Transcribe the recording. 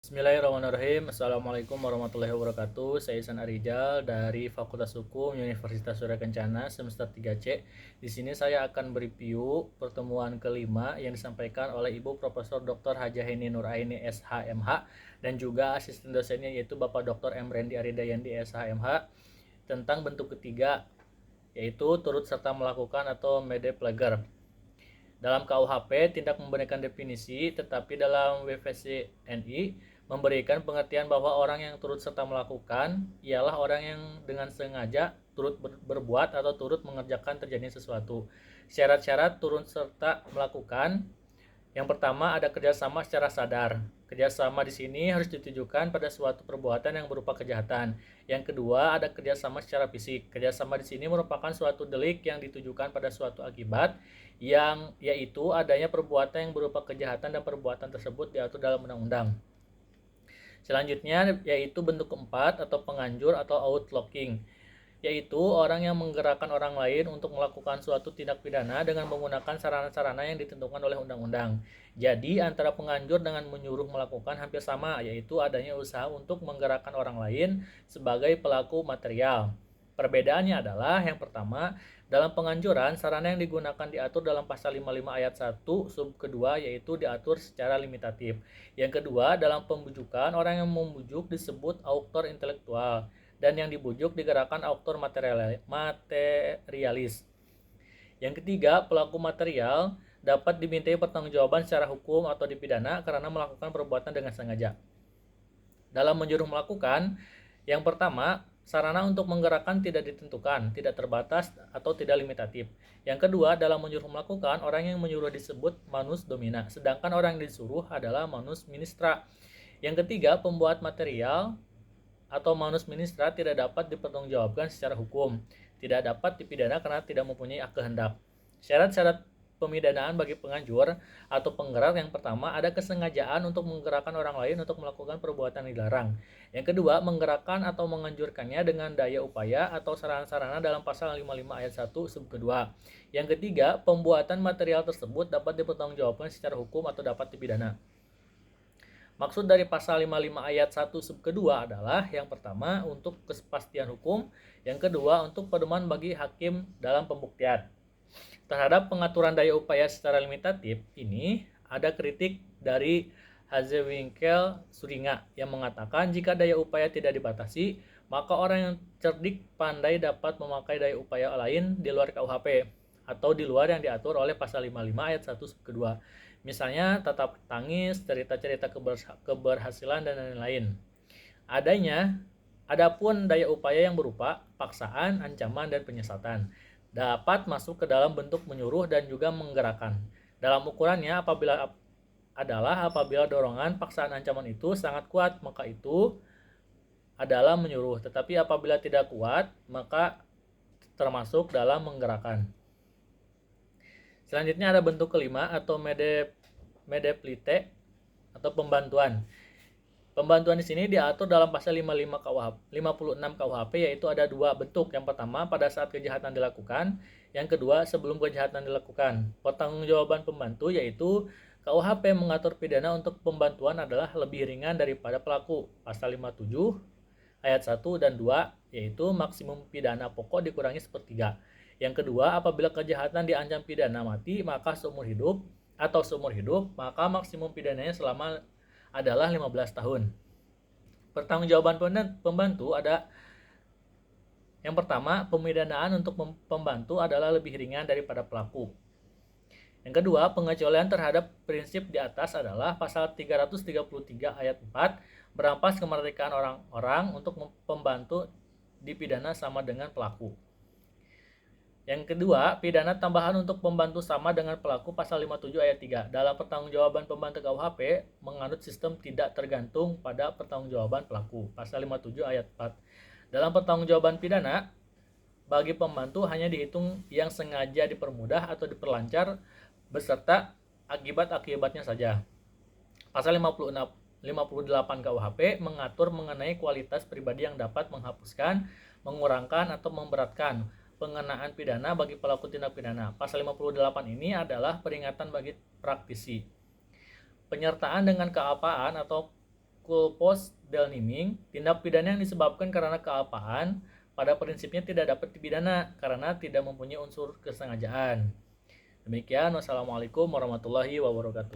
Bismillahirrahmanirrahim. Assalamualaikum warahmatullahi wabarakatuh. Saya Ihsan Arijal dari Fakultas Hukum Universitas Surya Kencana semester 3C. Di sini saya akan mereview pertemuan kelima yang disampaikan oleh Ibu Profesor Dr. Hajah Heni Nuraini SHMH dan juga asisten dosennya yaitu Bapak Dr. M. Rendi Aridayandi SHMH tentang bentuk ketiga yaitu turut serta melakukan atau mede pleger. Dalam KUHP tidak memberikan definisi, tetapi dalam WVCNI memberikan pengertian bahwa orang yang turut serta melakukan ialah orang yang dengan sengaja turut berbuat atau turut mengerjakan terjadi sesuatu. Syarat-syarat turut serta melakukan: yang pertama ada kerjasama secara sadar. Kerjasama di sini harus ditujukan pada suatu perbuatan yang berupa kejahatan. Yang kedua ada kerjasama secara fisik. Kerjasama di sini merupakan suatu delik yang ditujukan pada suatu akibat, yang yaitu adanya perbuatan yang berupa kejahatan dan perbuatan tersebut diatur dalam undang-undang. Selanjutnya yaitu bentuk keempat atau penganjur atau outlawing, yaitu orang yang menggerakkan orang lain untuk melakukan suatu tindak pidana dengan menggunakan sarana-sarana yang ditentukan oleh undang-undang. Jadi antara penganjur dengan menyuruh melakukan hampir sama, yaitu adanya usaha untuk menggerakkan orang lain sebagai pelaku material. Perbedaannya adalah yang pertama, dalam penganjuran sarana yang digunakan diatur dalam pasal 55 ayat 1 sub kedua, yaitu diatur secara limitatif. Yang kedua, dalam pembujukan orang yang membujuk disebut autor intelektual dan yang dibujuk digerakkan autor materialis. Yang ketiga, pelaku material dapat dimintai pertanggungjawaban secara hukum atau dipidana karena melakukan perbuatan dengan sengaja. Dalam menyuruh melakukan, yang pertama, sarana untuk menggerakkan tidak ditentukan, tidak terbatas atau tidak limitatif. Yang kedua, dalam menyuruh melakukan, orang yang menyuruh disebut manus domina, sedangkan orang yang disuruh adalah manus ministra. Yang ketiga, pembuat material atau manus ministra tidak dapat dipertanggungjawabkan secara hukum, tidak dapat dipidana karena tidak mempunyai kehendak. Syarat-syarat pemidanaan bagi penganjur atau penggerak: yang pertama ada kesengajaan untuk menggerakkan orang lain untuk melakukan perbuatan yang dilarang. Yang kedua, menggerakkan atau menganjurkannya dengan daya upaya atau sarana-sarana dalam pasal 55 ayat 1 sub kedua. Yang ketiga, pembuatan material tersebut dapat dipertanggungjawabkan secara hukum atau dapat dipidana. Maksud dari pasal 55 ayat 1 sub kedua adalah yang pertama untuk kepastian hukum, yang kedua untuk pedoman bagi hakim dalam pembuktian. Terhadap pengaturan daya upaya secara limitatif ini ada kritik dari Hazewinkel Suringa yang mengatakan jika daya upaya tidak dibatasi, maka orang yang cerdik pandai dapat memakai daya upaya lain di luar KUHP atau di luar yang diatur oleh pasal 55 ayat 1 sub kedua. Misalnya tatap tangis, cerita-cerita keberhasilan dan lain-lain. Adapun daya upaya yang berupa paksaan, ancaman dan penyesatan dapat masuk ke dalam bentuk menyuruh dan juga menggerakkan. Dalam ukurannya apabila dorongan, paksaan, ancaman itu sangat kuat, maka itu adalah menyuruh. Tetapi apabila tidak kuat, maka termasuk dalam menggerakkan. Selanjutnya ada bentuk kelima atau medeplite atau pembantuan. Pembantuan di sini diatur dalam pasal 56 KUHP, yaitu ada dua bentuk. Yang pertama pada saat kejahatan dilakukan, yang kedua sebelum kejahatan dilakukan. Pertanggungjawaban pembantu yaitu KUHP mengatur pidana untuk pembantuan adalah lebih ringan daripada pelaku. Pasal 57 ayat 1 dan 2 yaitu maksimum pidana pokok dikurangi sepertiga. Yang kedua, apabila kejahatan diancam pidana mati maka seumur hidup, atau seumur hidup maka maksimum pidananya selama adalah 15 tahun. Pertanggungjawaban pembantu ada yang pertama, pemidanaan untuk pembantu adalah lebih ringan daripada pelaku. Yang kedua, pengecualian terhadap prinsip di atas adalah pasal 333 ayat 4 merampas kemerdekaan orang-orang untuk pembantu dipidana sama dengan pelaku. Yang kedua, pidana tambahan untuk pembantu sama dengan pelaku pasal 57 ayat 3. Dalam pertanggungjawaban pembantu KUHP menganut sistem tidak tergantung pada pertanggungjawaban pelaku. Pasal 57 ayat 4. Dalam pertanggungjawaban pidana bagi pembantu hanya dihitung yang sengaja dipermudah atau diperlancar beserta akibat-akibatnya saja. Pasal 58 KUHP mengatur mengenai kualitas pribadi yang dapat menghapuskan, mengurangkan atau memberatkan pengenaan pidana bagi pelaku tindak pidana. Pasal 58 ini adalah peringatan bagi praktisi. Penyertaan dengan keapaan atau culpos del niming, tindak pidana yang disebabkan karena kealpaan pada prinsipnya tidak dapat dipidana karena tidak mempunyai unsur kesengajaan. Demikian, wassalamualaikum warahmatullahi wabarakatuh.